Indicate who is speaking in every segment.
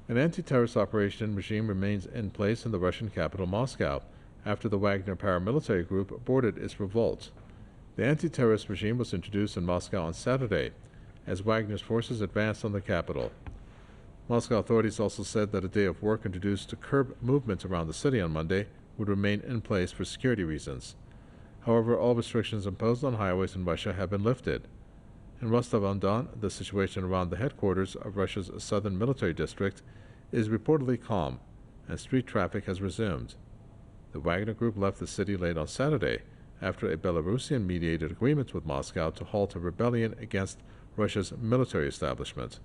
Speaker 1: An anti-terrorist operation regime remains in place in the Russian capital, Moscow, after the Wagner paramilitary group aborted its revolt. The anti-terrorist regime was introduced in Moscow on Saturday, as Wagner's forces advanced on the capital. Moscow authorities also said that a day of work introduced to curb movement around the city on Monday would remain in place for security reasons. However, all restrictions imposed on highways in Russia have been lifted. In Rostov-on-Don, the situation around the headquarters of Russia's southern military district is reportedly calm, and street traffic has resumed. The Wagner group left the city late on Saturday after a Belarusian-mediated agreement with Moscow to halt a rebellion against Russia's military establishment.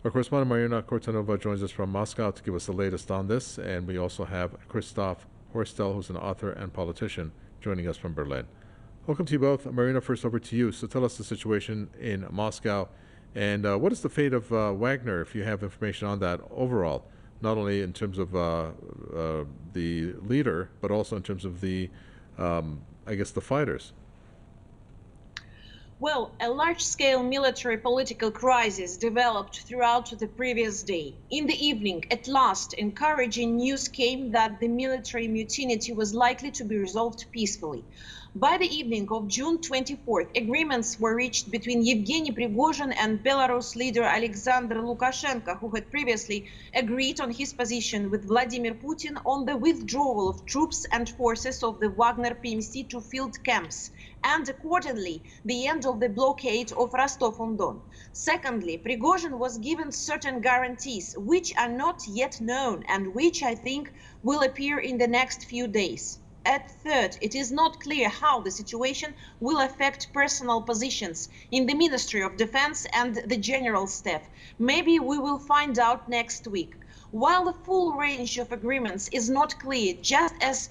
Speaker 1: Our correspondent Marina Kortanova joins us from Moscow to give us the latest on this, and we also have Christoph Horstel, who's an author and politician, joining us from Berlin. Welcome to you both. Marina, first over to you. So tell us the situation in Moscow, and what is the fate of Wagner, if you have information on that overall, not only in terms of the leader, but also in terms of the, I guess, the fighters?
Speaker 2: Well, a large-scale military political crisis developed throughout the previous day. In the evening, at last, encouraging news came that the military mutiny was likely to be resolved peacefully. By the evening of June 24th, agreements were reached between Yevgeny Prigozhin and Belarus leader Alexander Lukashenko, who had previously agreed on his position with Vladimir Putin on the withdrawal of troops and forces of the Wagner PMC to field camps, and accordingly, the end of the blockade of Rostov-on-Don. Secondly, Prigozhin was given certain guarantees, which are not yet known and which I think will appear in the next few days. At third, it is not clear how the situation will affect personal positions in the Ministry of Defense and the General Staff. Maybe we will find out next week. While the full range of agreements is not clear, just as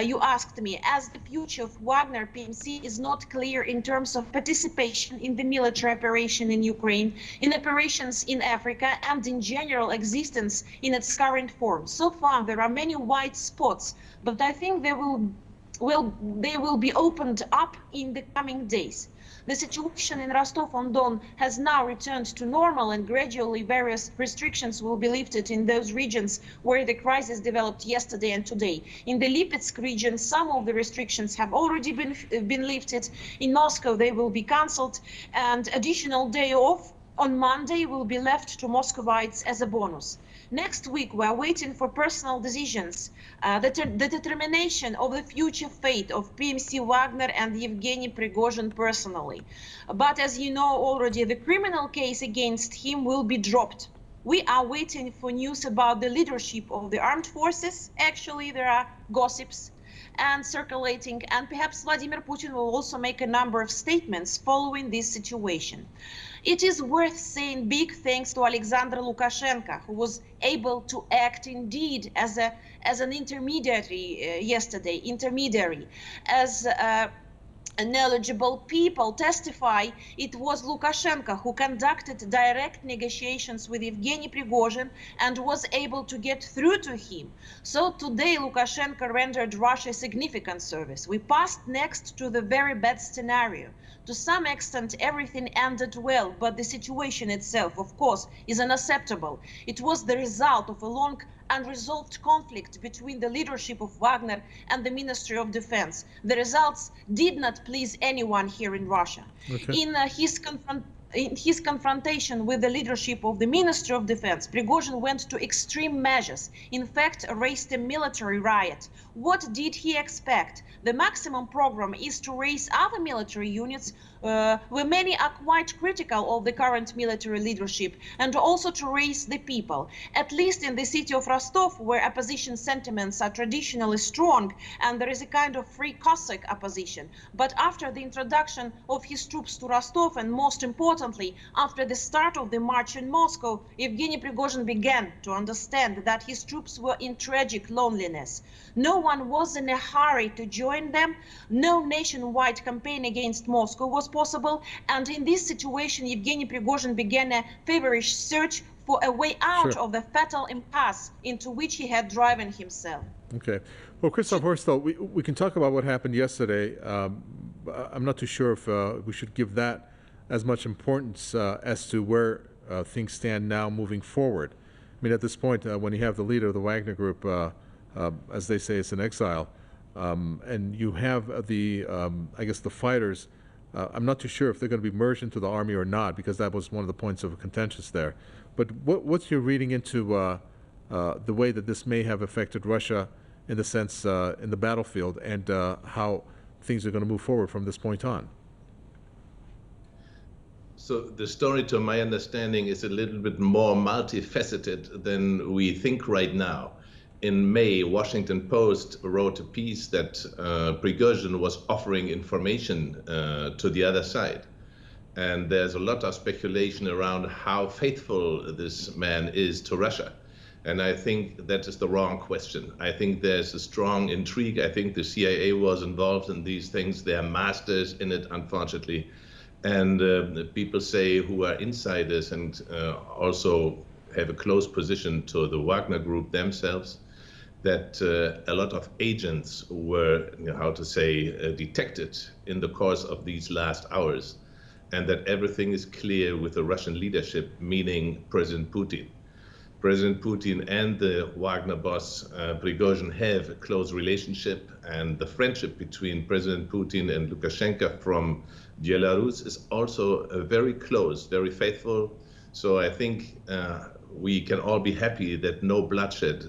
Speaker 2: you asked me, as the future of Wagner PMC is not clear in terms of participation in the military operation in Ukraine, in operations in Africa, and in general existence in its current form. So far, there are many white spots, but I think they will be opened up in the coming days. The situation in Rostov-on-Don has now returned to normal, and gradually various restrictions will be lifted in those regions where the crisis developed yesterday and today. In the Lipetsk region, some of the restrictions have already been lifted. In Moscow, they will be cancelled, and additional day off on Monday will be left to Muscovites as a bonus. Next week, we are waiting for personal decisions, the determination of the future fate of PMC Wagner and Yevgeny Prigozhin personally. But as you know already, the criminal case against him will be dropped. We are waiting for news about the leadership of the armed forces. Actually, there are gossips and circulating, and perhaps Vladimir Putin will also make a number of statements following this situation. It is worth saying big thanks to Alexander Lukashenko, who was able to act indeed as an intermediary yesterday, as knowledgeable people testify it was Lukashenko who conducted direct negotiations with Yevgeny Prigozhin and was able to get through to him. So today Lukashenko rendered Russia a significant service. We passed next to the very bad scenario. To some extent, everything ended well, but the situation itself, of course, is unacceptable. It was the result of a long unresolved conflict between the leadership of Wagner and the Ministry of Defense. The results did not please anyone here in Russia.
Speaker 1: Okay.
Speaker 2: In his confrontation with the leadership of the Ministry of Defense, Prigozhin went to extreme measures, in fact, raised a military riot. What did he expect? The maximum program is to raise other military units, where many are quite critical of the current military leadership, and also to raise the people. At least in the city of Rostov, where opposition sentiments are traditionally strong, and there is a kind of free Cossack opposition. But after the introduction of his troops to Rostov, and most importantly, after the start of the march in Moscow, Yevgeny Prigozhin began to understand that his troops were in tragic loneliness. No one was in a hurry to join them. No nationwide campaign against Moscow was possible. And in this situation, Yevgeny Prigozhin began a feverish search for a way out of the fatal impasse into which he had driven himself.
Speaker 1: Okay. Well, Christoph Horstel, we can talk about what happened yesterday. I'm not too sure if we should give that as much importance as to where things stand now moving forward. I mean, at this point, when you have the leader of the Wagner group, as they say, it's in exile, and you have the, I guess, the fighters. I'm not too sure if they're going to be merged into the army or not, because that was one of the points of contention there. But what's your reading into the way that this may have affected Russia in the sense in the battlefield, and how things are going to move forward from this point on?
Speaker 3: So the story, to my understanding, is a little bit more multifaceted than we think right now. In May, Washington Post wrote a piece that Prigozhin was offering information to the other side. And there's a lot of speculation around how faithful this man is to Russia. And I think that is the wrong question. I think there's a strong intrigue. I think the CIA was involved in these things. They're masters in it, unfortunately. And people say, who are insiders and also have a close position to the Wagner group themselves, that a lot of agents were, how to say, detected in the course of these last hours, and that everything is clear with the Russian leadership, meaning President Putin. President Putin and the Wagner boss Prigozhin have a close relationship, and the friendship between President Putin and Lukashenko from Belarus is also very close, very faithful. So I think we can all be happy that no bloodshed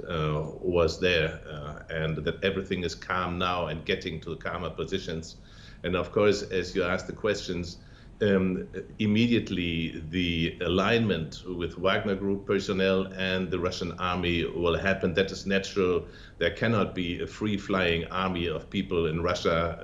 Speaker 3: was there, and that everything is calm now and getting to calmer positions. And of course, as you asked the questions, immediately the alignment with Wagner Group personnel and the Russian army will happen. That is natural. There cannot be a free-flying army of people in Russia,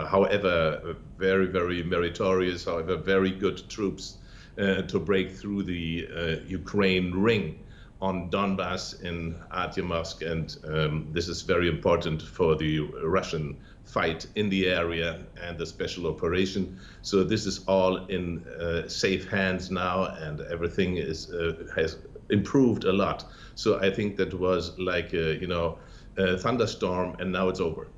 Speaker 3: however very, very meritorious, however very good troops to break through the Ukraine ring on Donbass in Artyomovsk, and this is very important for the Russian fight in the area and the special operation. So this is all in safe hands now, and everything is has improved a lot. So I think that was like a thunderstorm, and now it's over.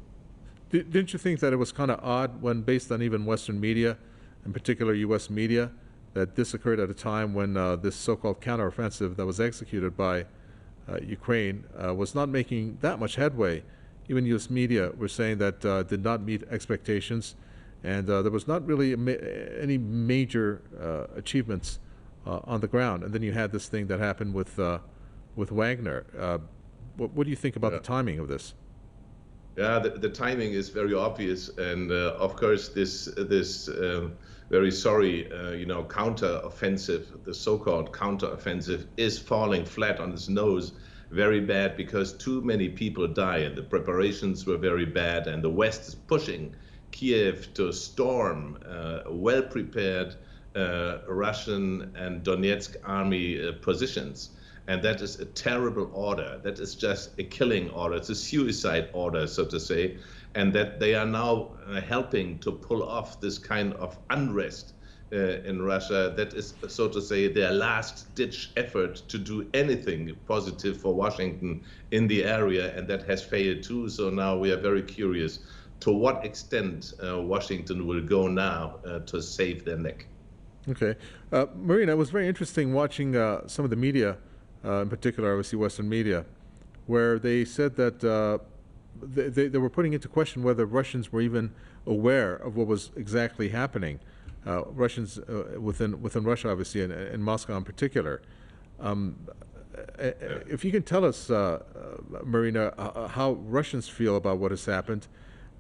Speaker 1: Didn't you think that it was kind of odd when, based on even Western media, in particular U.S. media, that this occurred at a time when this so-called counteroffensive that was executed by Ukraine was not making that much headway? Even U.S. media were saying that did not meet expectations, and there was not really any major achievements on the ground. And then you had this thing that happened with Wagner. What do you think about the timing of this?
Speaker 3: Yeah, the timing is very obvious, and of course this very sorry, counter-offensive, the so-called counter-offensive, is falling flat on its nose, very bad, because too many people die, and the preparations were very bad, and the West is pushing Kiev to storm well-prepared Russian and Donetsk army positions. And that is a terrible order. That is just a killing order. It's a suicide order, so to say. And that they are now helping to pull off this kind of unrest in Russia. That is, so to say, their last-ditch effort to do anything positive for Washington in the area, and that has failed too. So now we are very curious to what extent Washington will go now to save their neck.
Speaker 1: Okay. Marina, it was very interesting watching some of the media, in particular, obviously Western media, where they said that they were putting into question whether Russians were even aware of what was exactly happening. Russians within Russia, obviously, and Moscow in particular. If you can tell us, Marina, how Russians feel about what has happened,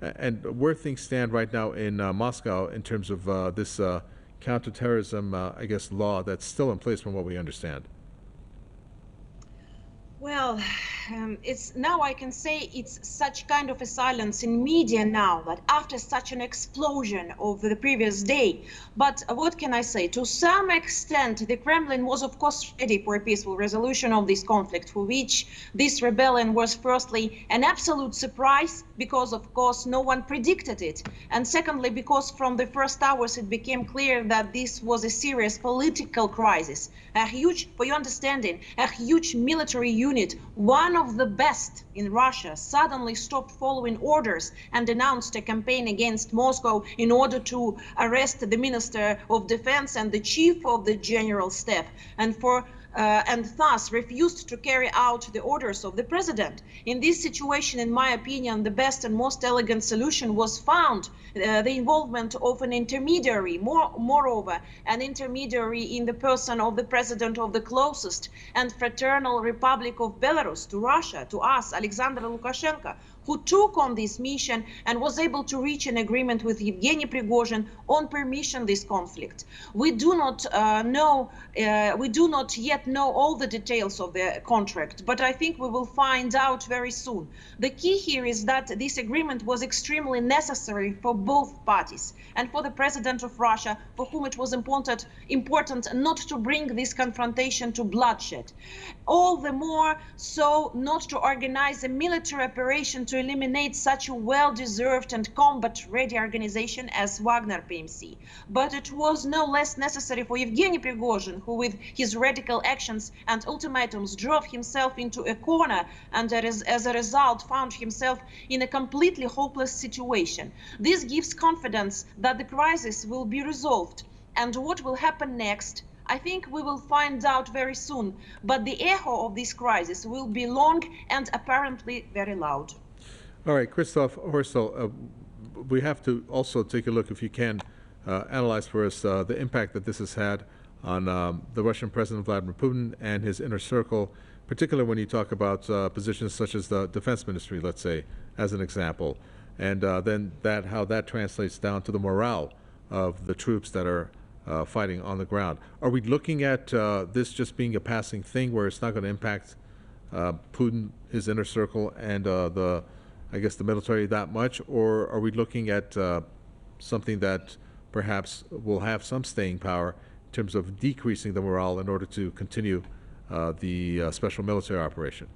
Speaker 1: and where things stand right now in Moscow in terms of this counterterrorism, I guess, law that's still in place from what we understand.
Speaker 2: Well, it's now I can say it's such kind of a silence in media now, that after such an explosion of the previous day. But what can I say? To some extent, the Kremlin was, of course, ready for a peaceful resolution of this conflict, for which this rebellion was firstly an absolute surprise, because, of course, no one predicted it. And secondly, because from the first hours it became clear that this was a serious political crisis, a huge, for your understanding, a huge military unit, one of the best in Russia suddenly stopped following orders and announced a campaign against Moscow in order to arrest the Minister of Defense and the Chief of the General Staff, and thus refused to carry out the orders of the president. In this situation, in my opinion, the best and most elegant solution was found, the involvement of an intermediary, moreover, an intermediary in the person of the president of the closest and fraternal Republic of Belarus to Russia, to us, Alexander Lukashenko, who took on this mission and was able to reach an agreement with Yevgeny Prigozhin on permission this conflict. We do not yet know all the details of the contract, but I think we will find out very soon. The key here is that this agreement was extremely necessary for both parties and for the president of Russia, for whom it was important not to bring this confrontation to bloodshed. All the more so not to organize a military operation to eliminate such a well-deserved and combat-ready organization as Wagner PMC. But it was no less necessary for Yevgeny Prigozhin, who with his radical actions and ultimatums drove himself into a corner and as a result found himself in a completely hopeless situation. This gives confidence that the crisis will be resolved, and what will happen next, I think we will find out very soon, but the echo of this crisis will be long and apparently very loud.
Speaker 1: All right, Christoph Horstel, we have to also take a look, if you can, analyze for us the impact that this has had on the Russian President Vladimir Putin and his inner circle, particularly when you talk about positions such as the defense ministry, let's say, as an example, and then how that translates down to the morale of the troops that are fighting on the ground. Are we looking at this just being a passing thing where it's not going to impact Putin, his inner circle, and the military that much, or are we looking at something that perhaps will have some staying power in terms of decreasing the morale in order to continue the special military operation?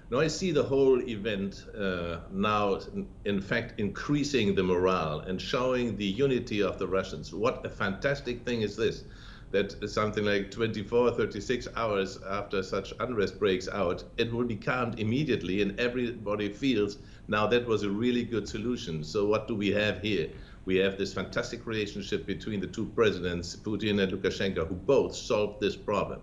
Speaker 3: No, I see the whole event now, in fact, increasing the morale and showing the unity of the Russians. What a fantastic thing is this, that something like 24, 36 hours after such unrest breaks out, it will be calmed immediately and everybody feels now that was a really good solution. So what do we have here? We have this fantastic relationship between the two presidents, Putin and Lukashenko, who both solved this problem.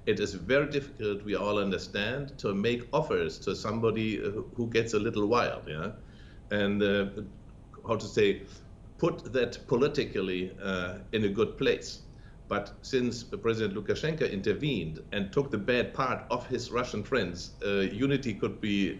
Speaker 3: It is very difficult, we all understand, to make offers to somebody who gets a little wild, yeah? And put that politically in a good place. But since President Lukashenko intervened and took the bad part of his Russian friends, unity could be,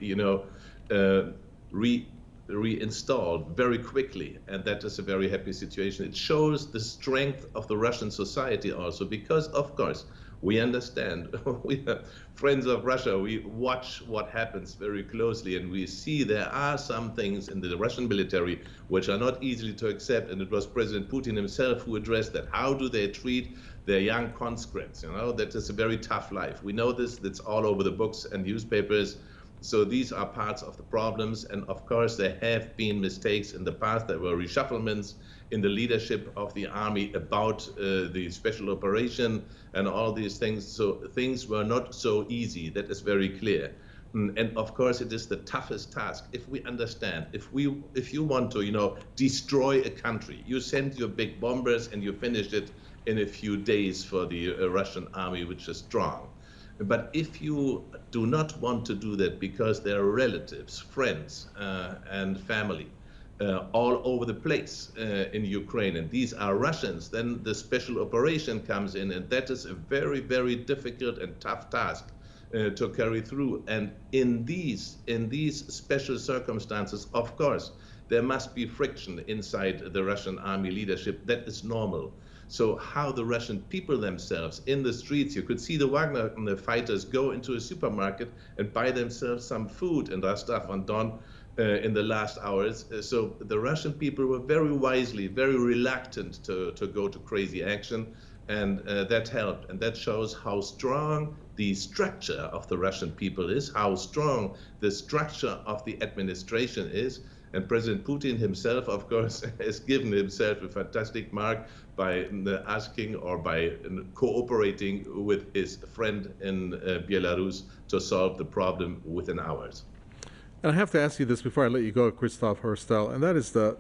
Speaker 3: reinstalled very quickly, and that is a very happy situation. It shows the strength of the Russian society also, because, of course, we understand, we are friends of Russia, we watch what happens very closely, and we see there are some things in the Russian military which are not easily to accept, and it was President Putin himself who addressed that. How do they treat their young conscripts? That is a very tough life. We know this, that's all over the books and newspapers. So these are parts of the problems, and of course there have been mistakes in the past. There were reshufflements in the leadership of the army about the special operation and all these things. So things were not so easy, that is very clear. And of course it is the toughest task. If we understand, if you want to, destroy a country, you send your big bombers and you finish it in a few days for the Russian army, which is strong. But if you do not want to do that because there are relatives, friends, and family all over the place in Ukraine, and these are Russians, then the special operation comes in, and that is a very, very difficult and tough task to carry through. And in these special circumstances, of course, there must be friction inside the Russian army leadership. That is normal. So how the Russian people themselves in the streets, you could see the Wagner fighters go into a supermarket and buy themselves some food in Rostov-on-Don in the last hours. So the Russian people were very wisely, very reluctant to go to crazy action, and that helped. And that shows how strong the structure of the Russian people is, how strong the structure of the administration is. And President Putin himself, of course, has given himself a fantastic mark by asking or by cooperating with his friend in Belarus to solve the problem within hours.
Speaker 1: And I have to ask you this before I let you go, Christoph Horstel, and that is the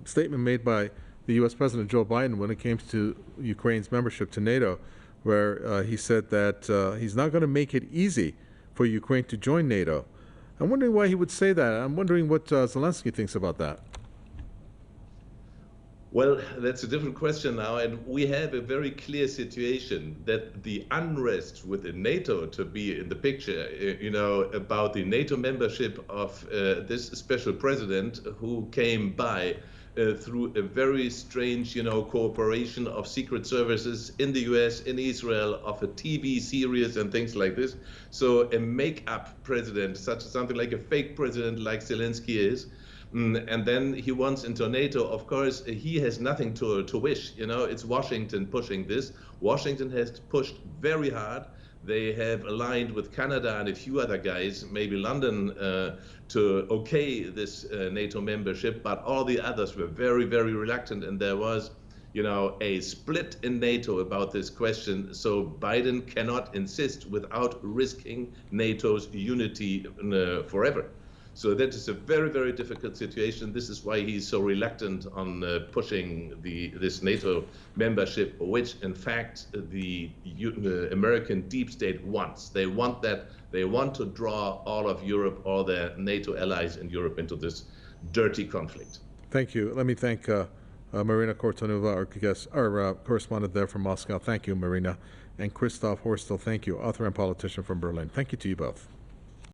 Speaker 1: statement made by the U.S. President Joe Biden when it came to Ukraine's membership to NATO, where he said that he's not going to make it easy for Ukraine to join NATO. I'm wondering why he would say that. I'm wondering what Zelensky thinks about that.
Speaker 3: Well, that's a different question now, and we have a very clear situation that the unrest within NATO to be in the picture, about the NATO membership of this special president who came by through a very strange, cooperation of secret services in the US, in Israel, of a TV series and things like this. So a make-up president, something like a fake president like Zelensky is, and then he wants into NATO. Of course, he has nothing to wish. It's Washington pushing this. Washington has pushed very hard. They have aligned with Canada and a few other guys, maybe London, to okay this NATO membership, but all the others were very, very reluctant, and there was, a split in NATO about this question. So Biden cannot insist without risking NATO's unity forever. So that is a very, very difficult situation. This is why he's so reluctant on pushing this NATO membership, which in fact the American deep state wants. They want that. They want to draw all of Europe, all their NATO allies in Europe into this dirty conflict.
Speaker 1: Thank you. Let me thank Marina Kortanova, our correspondent there from Moscow. Thank you, Marina. And Christoph Horstel, thank you, author and politician from Berlin. Thank you to you both.